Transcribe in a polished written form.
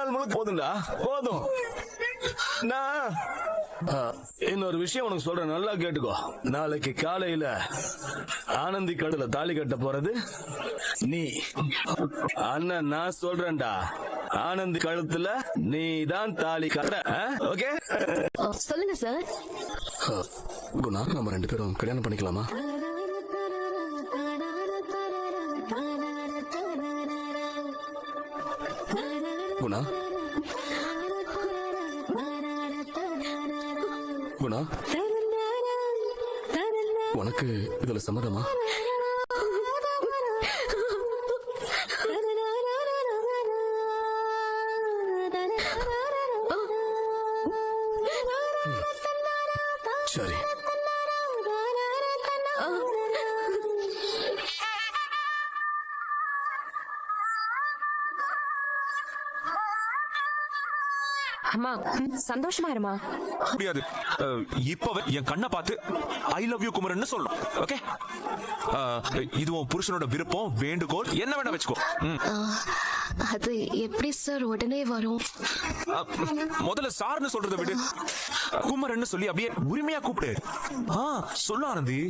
நாள் முழுக்க போதும்டா, போதும். நான் இன்னொரு விஷயம் உனக்கு சொல்றேன், நல்லா கேட்டுக்கோ. நாளைக்கு காலையில ஆனந்தி கழுத்துல தாலி கட்ட போறது நீ. அண்ணன் நான் சொல்றேன்டா, ஆனந்தி கழுத்துல நீ தான் தாலி கட்ட. ஓகே? சொல்லுங்க சார். குணா, நம்ம 2 பேரும் கல்யாணம் பண்ணிக்கலாமா? குணா, குணா, உனக்கு இதுல சம்மதமா? சரி. அம்மா, சந்தோஷமா இருமா. முடியாது. இப்பவே என் கண்ணை பார்த்து ஐ லவ் யூ குமரன் சொல்லணும். ஓகே? இது உன் புருஷனோட விருப்பம், வேண்டுகோள், என்ன வேணா வச்சுக்கோ. அது எப்படி சார் உடனே வரும்? முதல்ல சார்னு சொல்றதை விடு, குமரன் சொல்லி அப்படியே உரிமையா கூப்பிடு. சொல்லு ஆனந்தி.